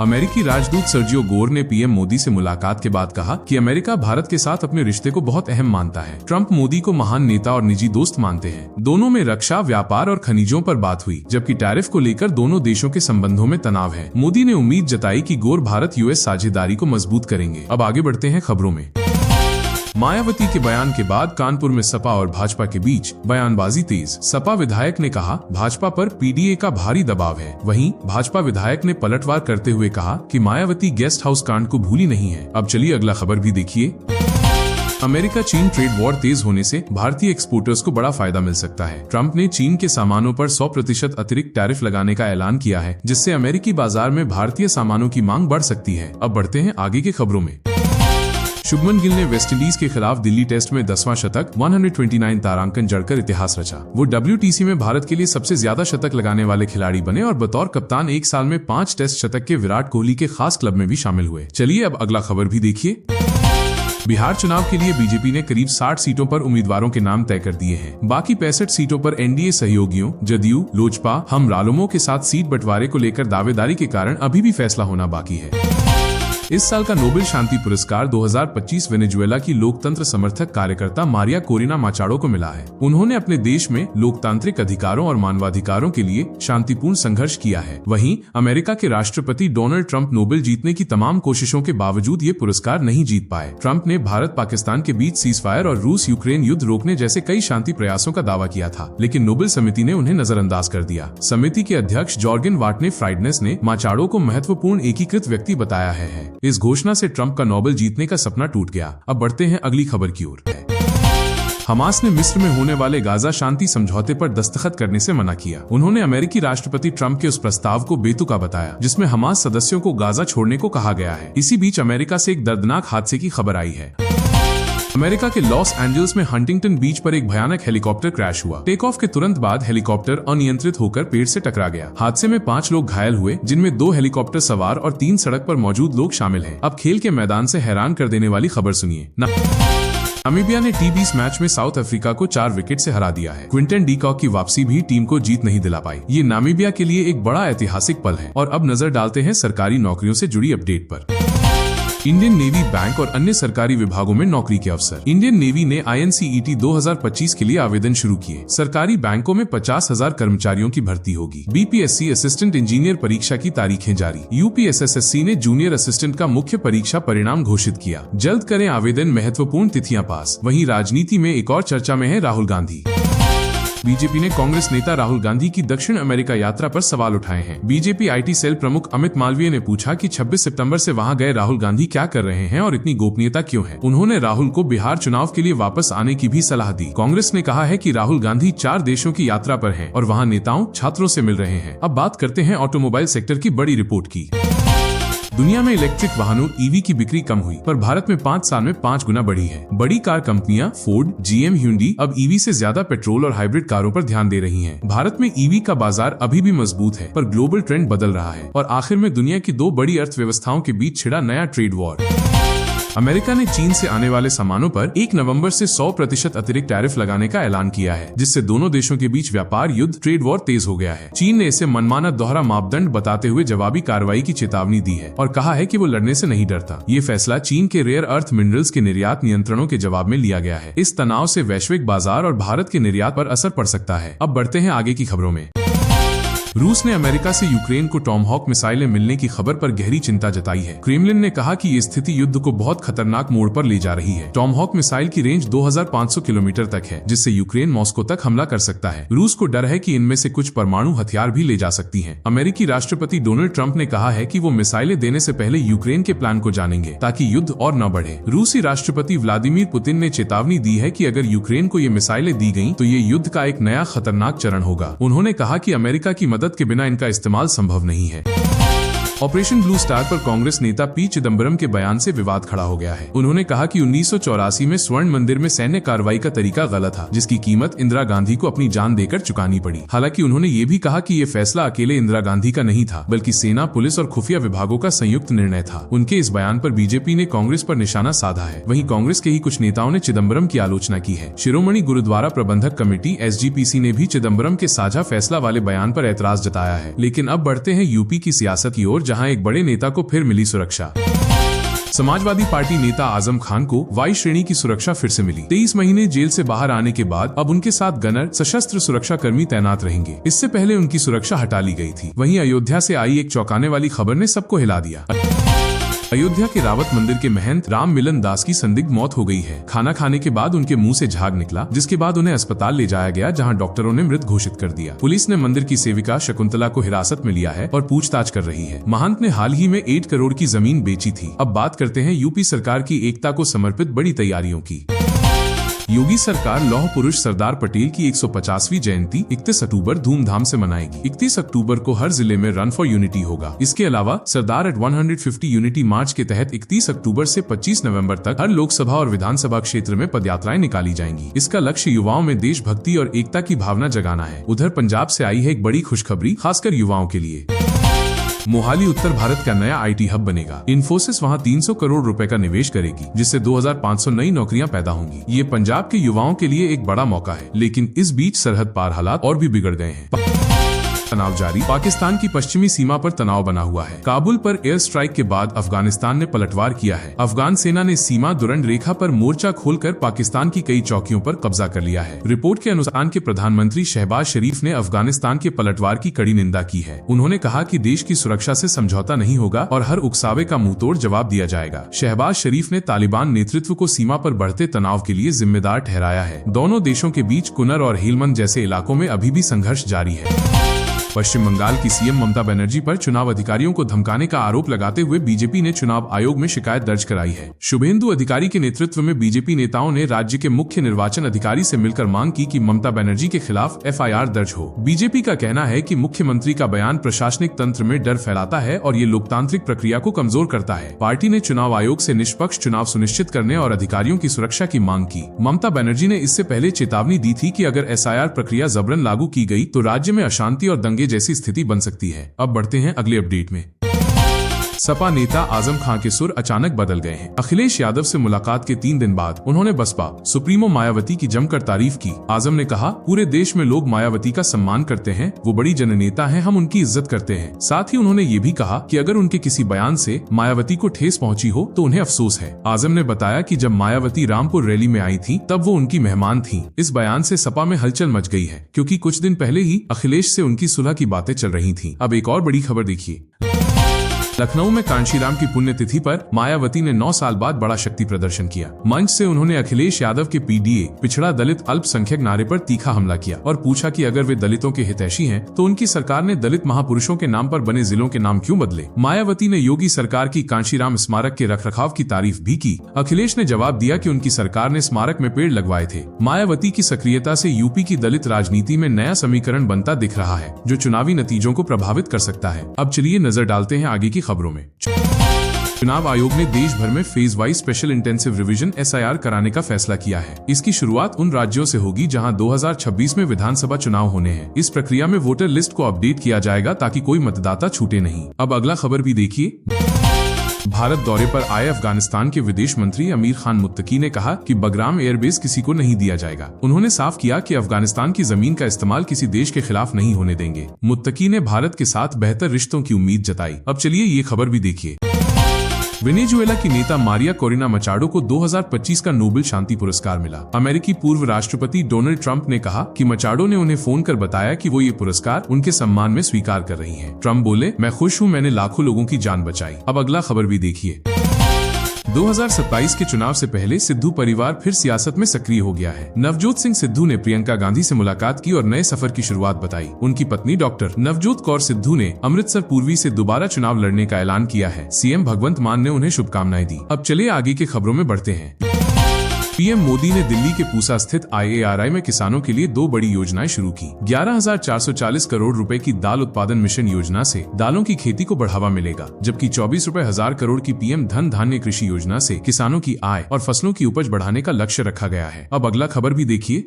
अमेरिकी राजदूत Sergio Gor ने पीएम मोदी से मुलाकात के बाद कहा कि अमेरिका भारत के साथ अपने रिश्ते को बहुत अहम मानता है। ट्रंप मोदी को महान नेता और निजी दोस्त मानते हैं। दोनों में रक्षा, व्यापार और खनिजों पर बात हुई, जबकि टैरिफ को लेकर दोनों देशों के संबंधों में तनाव है। मोदी ने उम्मीद जताई कि गोर भारत यूएस साझेदारी को मजबूत करेंगे। अब आगे बढ़ते हैं खबरों में। मायावती के बयान के बाद कानपुर में सपा और भाजपा के बीच बयानबाजी तेज। सपा विधायक ने कहा, भाजपा पर पीडीए का भारी दबाव है। वहीं भाजपा विधायक ने पलटवार करते हुए कहा कि मायावती गेस्ट हाउस कांड को भूली नहीं है। अब चलिए अगला खबर भी देखिए। अमेरिका चीन ट्रेड वॉर तेज होने से भारतीय एक्सपोर्टर्स को बड़ा फायदा मिल सकता है। ट्रंप ने चीन के सामानों पर 100% अतिरिक्त टैरिफ लगाने का ऐलान किया है, जिससे अमेरिकी बाजार में भारतीय सामानों की मांग बढ़ सकती है। अब बढ़ते हैं आगे के खबरों में। शुभमन गिल ने वेस्टइंडीज के खिलाफ दिल्ली टेस्ट में 10वां शतक 129 तारांकन जड़कर इतिहास रचा। वो WTC में भारत के लिए सबसे ज्यादा शतक लगाने वाले खिलाड़ी बने और बतौर कप्तान एक साल में 5 टेस्ट शतक के विराट कोहली के खास क्लब में भी शामिल हुए। चलिए अब अगला खबर भी देखिए। बिहार चुनाव के लिए बीजेपी ने करीब 60 सीटों पर उम्मीदवारों के नाम तय कर दिए हैं। बाकी 65 सीटों पर एनडीए सहयोगियों जदयू, लोजपा, हम रालोमो के साथ सीट बंटवारे को लेकर दावेदारी के कारण अभी भी फैसला होना बाकी है। इस साल का नोबेल शांति पुरस्कार 2025 वेनेजुएला की लोकतंत्र समर्थक कार्यकर्ता मारिया कोरिना माचाडो को मिला है। उन्होंने अपने देश में लोकतांत्रिक अधिकारों और मानवाधिकारों के लिए शांतिपूर्ण संघर्ष किया है। वहीं अमेरिका के राष्ट्रपति डोनाल्ड ट्रंप नोबेल जीतने की तमाम कोशिशों के बावजूद ये पुरस्कार नहीं जीत पाए। ट्रंप ने भारत पाकिस्तान के बीच सीजफायर और रूस यूक्रेन युद्ध रोकने जैसे कई शांति प्रयासों का दावा किया था, लेकिन नोबेल समिति ने उन्हें नजरअंदाज कर दिया। समिति के अध्यक्ष जॉर्गेन वाटने फ्राइडनेस ने माचाडो को महत्वपूर्ण एकीकृत व्यक्ति बताया है। इस घोषणा से ट्रंप का नोबेल जीतने का सपना टूट गया। अब बढ़ते हैं अगली खबर की ओर। हमास ने मिस्र में होने वाले गाजा शांति समझौते पर दस्तखत करने से मना किया। उन्होंने अमेरिकी राष्ट्रपति ट्रंप के उस प्रस्ताव को बेतुका बताया, जिसमें हमास सदस्यों को गाजा छोड़ने को कहा गया है। इसी बीच अमेरिका से एक दर्दनाक हादसे की खबर आई है। अमेरिका के लॉस एंजल्स में हंटिंगटन बीच पर एक भयानक हेलीकॉप्टर क्रैश हुआ। टेक ऑफ के तुरंत बाद हेलीकॉप्टर अनियंत्रित होकर पेड़ से टकरा गया। हादसे में 5 लोग घायल हुए, जिनमें 2 हेलीकॉप्टर सवार और 3 सड़क पर मौजूद लोग शामिल हैं। अब खेल के मैदान से हैरान कर देने वाली खबर सुनिए। नामीबिया ने T20 मैच में साउथ अफ्रीका को 4 विकेट से हरा दिया है। क्विंटन डी कॉक की वापसी भी टीम को जीत नहीं दिला पाई। ये नामीबिया के लिए एक बड़ा ऐतिहासिक पल है। और अब नजर डालते हैं सरकारी नौकरियों से जुड़ी अपडेट पर। इंडियन नेवी बैंक और अन्य सरकारी विभागों में नौकरी के अवसर। इंडियन नेवी ने INCET 2025 के लिए आवेदन शुरू किए। सरकारी बैंकों में 50,000 कर्मचारियों की भर्ती होगी। BPSC असिस्टेंट इंजीनियर परीक्षा की तारीखें जारी। UPSSSC ने जूनियर असिस्टेंट का मुख्य परीक्षा परिणाम घोषित किया। जल्द करें आवेदन, महत्वपूर्ण तिथियां पास। वहीं राजनीति में एक और चर्चा में है राहुल गांधी। बीजेपी ने कांग्रेस नेता राहुल गांधी की दक्षिण अमेरिका यात्रा पर सवाल उठाए हैं। बीजेपी IT सेल प्रमुख अमित मालवीय ने पूछा कि 26 सितंबर से वहां गए राहुल गांधी क्या कर रहे हैं और इतनी गोपनीयता क्यों है। उन्होंने राहुल को बिहार चुनाव के लिए वापस आने की भी सलाह दी। कांग्रेस ने कहा है कि राहुल गांधी 4 देशों की यात्रा पर हैं और वहां नेताओं, छात्रों से मिल रहे हैं। अब बात करते हैं ऑटोमोबाइल सेक्टर की बड़ी रिपोर्ट की। दुनिया में इलेक्ट्रिक वाहनों EV की बिक्री कम हुई, पर भारत में 5 साल में 5 गुना बढ़ी है। बड़ी कार कंपनियां फोर्ड, GM, Hyundai अब EV से ज्यादा पेट्रोल और हाइब्रिड कारों पर ध्यान दे रही हैं। भारत में EV का बाजार अभी भी मजबूत है, पर ग्लोबल ट्रेंड बदल रहा है। और आखिर में दुनिया की 2 बड़ी अर्थव्यवस्थाओं के बीच छिड़ा नया ट्रेड वॉर। अमेरिका ने चीन से आने वाले सामानों पर 1 नवंबर से 100% अतिरिक्त टैरिफ लगाने का ऐलान किया है, जिससे दोनों देशों के बीच व्यापार युद्ध, ट्रेड वॉर तेज हो गया है। चीन ने इसे मनमाना दोहरा मापदंड बताते हुए जवाबी कार्रवाई की चेतावनी दी है और कहा है कि वो लड़ने से नहीं डरता। ये फैसला चीन के रेयर अर्थ मिनरल्स के निर्यात नियंत्रणों के जवाब में लिया गया है। इस तनाव से वैश्विक बाजार और भारत के निर्यात पर असर पड़ सकता है। अब बढ़ते हैं आगे की खबरों में। रूस ने अमेरिका से यूक्रेन को टॉमहॉक मिसाइलें मिलने की खबर पर गहरी चिंता जताई है। क्रेमलिन ने कहा कि ये स्थिति युद्ध को बहुत खतरनाक मोड़ पर ले जा रही है। टॉमहॉक मिसाइल की रेंज 2500 किलोमीटर तक है, जिससे यूक्रेन मॉस्को तक हमला कर सकता है। रूस को डर है कि इनमें से कुछ परमाणु हथियार भी ले जा सकती हैं। अमेरिकी राष्ट्रपति डोनाल्ड ट्रंप ने कहा है कि वो मिसाइलें देने से पहले यूक्रेन के प्लान को जानेंगे, ताकि युद्ध और न बढ़े। रूसी राष्ट्रपति व्लादिमीर पुतिन ने चेतावनी दी है कि अगर यूक्रेन को ये मिसाइलें दी गयी तो ये युद्ध का एक नया खतरनाक चरण होगा। उन्होंने कहा कि अमेरिका की मदद के बिना इनका इस्तेमाल संभव नहीं है। ऑपरेशन ब्लू स्टार पर कांग्रेस नेता पी चिदम्बरम के बयान से विवाद खड़ा हो गया है। उन्होंने कहा कि 1984 में स्वर्ण मंदिर में सैन्य कार्रवाई का तरीका गलत था, जिसकी कीमत इंदिरा गांधी को अपनी जान देकर चुकानी पड़ी। हालांकि उन्होंने ये भी कहा कि ये फैसला अकेले इंदिरा गांधी का नहीं था, बल्कि सेना, पुलिस और खुफिया विभागों का संयुक्त निर्णय था। उनके इस बयान पर बीजेपी ने कांग्रेस पर निशाना साधा है। वहीं कांग्रेस के ही कुछ नेताओं ने चिदम्बरम की आलोचना की है। शिरोमणि गुरुद्वारा प्रबंधक कमेटी SGPC ने भी चिदम्बरम के साझा फैसला वाले बयान पर ऐतराज जताया है। लेकिन अब बढ़ते हैं यूपी की सियासत की ओर, जहां एक बड़े नेता को फिर मिली सुरक्षा। समाजवादी पार्टी नेता आजम खान को वाई श्रेणी की सुरक्षा फिर से मिली। 23 महीने जेल से बाहर आने के बाद अब उनके साथ गनर सशस्त्र सुरक्षा कर्मी तैनात रहेंगे। इससे पहले उनकी सुरक्षा हटा ली गई थी। वहीं अयोध्या से आई एक चौंकाने वाली खबर ने सबको हिला दिया। अयोध्या के रावत मंदिर के महंत राम मिलन दास की संदिग्ध मौत हो गई है। खाना खाने के बाद उनके मुंह से झाग निकला, जिसके बाद उन्हें अस्पताल ले जाया गया, जहां डॉक्टरों ने मृत घोषित कर दिया। पुलिस ने मंदिर की सेविका शकुंतला को हिरासत में लिया है और पूछताछ कर रही है। महंत ने हाल ही में 8 करोड़ की जमीन बेची थी। अब बात करते हैं यूपी सरकार की एकता को समर्पित बड़ी तैयारियों की। योगी सरकार लौह पुरुष सरदार पटेल की 150वीं जयंती 31 अक्टूबर धूमधाम से मनाएगी। 31 अक्टूबर को हर जिले में रन फॉर यूनिटी होगा। इसके अलावा सरदार एट 150 यूनिटी मार्च के तहत 31 अक्टूबर से 25 नवंबर तक हर लोकसभा और विधानसभा क्षेत्र में पदयात्राएं निकाली जाएंगी। इसका लक्ष्य युवाओं में देशभक्ति और एकता की भावना जगाना है। उधर पंजाब से आई है एक बड़ी खुशखबरी, खासकर युवाओं के लिए। मोहाली उत्तर भारत का नया IT हब बनेगा। इन्फोसिस वहां 300 करोड़ रुपए का निवेश करेगी, जिससे 2500 नई नौकरियां पैदा होंगी। ये पंजाब के युवाओं के लिए एक बड़ा मौका है, लेकिन इस बीच सरहद पार हालात और भी बिगड़ गए हैं। तनाव जारी। पाकिस्तान की पश्चिमी सीमा पर तनाव बना हुआ है। काबुल पर एयर स्ट्राइक के बाद अफगानिस्तान ने पलटवार किया है। अफगान सेना ने सीमा दुरंड रेखा पर मोर्चा खोलकर पाकिस्तान की कई चौकियों पर कब्जा कर लिया है। रिपोर्ट के अनुसार के प्रधानमंत्री शहबाज शरीफ ने अफगानिस्तान के पलटवार की कड़ी निंदा की है। उन्होंने कहा कि देश की सुरक्षा से समझौता नहीं होगा और हर उकसावे का मुंहतोड़ जवाब दिया जाएगा। शहबाज शरीफ ने तालिबान नेतृत्व को सीमा पर बढ़ते तनाव के लिए जिम्मेदार ठहराया है। दोनों देशों के बीच कुनर और हेलमंद जैसे इलाकों में अभी भी संघर्ष जारी है। पश्चिम बंगाल की सीएम ममता बनर्जी पर चुनाव अधिकारियों को धमकाने का आरोप लगाते हुए बीजेपी ने चुनाव आयोग में शिकायत दर्ज कराई है। शुभेंदु अधिकारी के नेतृत्व में बीजेपी नेताओं ने राज्य के मुख्य निर्वाचन अधिकारी से मिलकर मांग की कि ममता बनर्जी के खिलाफ FIR दर्ज हो। बीजेपी का कहना है कि मुख्यमंत्री का बयान प्रशासनिक तंत्र में डर फैलाता है और ये लोकतांत्रिक प्रक्रिया को कमजोर करता है। पार्टी ने चुनाव आयोग से निष्पक्ष चुनाव सुनिश्चित करने और अधिकारियों की सुरक्षा की मांग की। ममता बनर्जी ने इससे पहले चेतावनी दी थी कि अगर SIR प्रक्रिया जबरन लागू की गई तो राज्य में अशांति और दंगे जैसी स्थिति बन सकती है। अब बढ़ते हैं अगले अपडेट में। सपा नेता आजम खान के सुर अचानक बदल गए हैं। अखिलेश यादव से मुलाकात के 3 दिन बाद उन्होंने बसपा सुप्रीमो मायावती की जमकर तारीफ की। आजम ने कहा, पूरे देश में लोग मायावती का सम्मान करते हैं, वो बड़ी जननेता हैं, हम उनकी इज्जत करते हैं। साथ ही उन्होंने ये भी कहा कि अगर उनके किसी बयान से मायावती को ठेस पहुंची हो तो उन्हें अफसोस है। आजम ने बताया कि जब मायावती रामपुर रैली में आई थी तब वो उनकी मेहमान थी। इस बयान से सपा में हलचल मच गई है, क्योंकि कुछ दिन पहले ही अखिलेश से उनकी सुलह की बातें चल रही थी। अब एक और बड़ी खबर देखिए। लखनऊ में कांशीराम की पुण्यतिथि पर मायावती ने 9 साल बाद बड़ा शक्ति प्रदर्शन किया। मंच से उन्होंने अखिलेश यादव के PDA पिछड़ा दलित अल्पसंख्यक नारे पर तीखा हमला किया और पूछा कि अगर वे दलितों के हितैषी हैं तो उनकी सरकार ने दलित महापुरुषों के नाम पर बने जिलों के नाम क्यों बदले। मायावती ने योगी सरकार की कांशीराम स्मारक के रखरखाव की तारीफ भी की। अखिलेश ने जवाब दिया कि उनकी सरकार ने स्मारक में पेड़ लगवाए थे। मायावती की सक्रियता से यूपी की दलित राजनीति में नया समीकरण बनता दिख रहा है, जो चुनावी नतीजों को प्रभावित कर सकता है। अब चलिए नजर डालते हैं आगे की खबरों में। चुनाव आयोग ने देश भर में phase wise special intensive revision SIR कराने का फैसला किया है। इसकी शुरुआत उन राज्यों से होगी जहां 2026 में विधानसभा चुनाव होने हैं। इस प्रक्रिया में वोटर लिस्ट को अपडेट किया जाएगा ताकि कोई मतदाता छूटे नहीं। अब अगला खबर भी देखिए। भारत दौरे पर आए अफगानिस्तान के विदेश मंत्री अमीर खान मुत्तकी ने कहा कि बगराम एयरबेस किसी को नहीं दिया जाएगा। उन्होंने साफ किया कि अफगानिस्तान की जमीन का इस्तेमाल किसी देश के खिलाफ नहीं होने देंगे। मुत्तकी ने भारत के साथ बेहतर रिश्तों की उम्मीद जताई। अब चलिए ये खबर भी देखिए। वेनेजुएला की नेता मारिया कोरिना मचाडो को 2025 का नोबेल शांति पुरस्कार मिला। अमेरिकी पूर्व राष्ट्रपति डोनाल्ड ट्रंप ने कहा कि मचाडो ने उन्हें फोन कर बताया कि वो ये पुरस्कार उनके सम्मान में स्वीकार कर रही हैं। ट्रंप बोले, मैं खुश हूं, मैंने लाखों लोगों की जान बचाई। अब अगला खबर भी देखिए। 2027 के चुनाव से पहले सिद्धू परिवार फिर सियासत में सक्रिय हो गया है। नवजोत सिंह सिद्धू ने प्रियंका गांधी से मुलाकात की और नए सफर की शुरुआत बताई। उनकी पत्नी डॉक्टर नवजोत कौर सिद्धू ने अमृतसर पूर्वी से दोबारा चुनाव लड़ने का ऐलान किया है। CM भगवंत मान ने उन्हें शुभकामनाएं दी। अब चलिए आगे की खबरों में बढ़ते हैं। PM मोदी ने दिल्ली के पूसा स्थित IARI में किसानों के लिए 2 बड़ी योजनाएं शुरू की। 11,440 करोड़ रुपए की दाल उत्पादन मिशन योजना से दालों की खेती को बढ़ावा मिलेगा, जबकि 24,000 करोड़ की PM धन धान्य कृषि योजना से किसानों की आय और फसलों की उपज बढ़ाने का लक्ष्य रखा गया है। अब अगला खबर भी देखिए।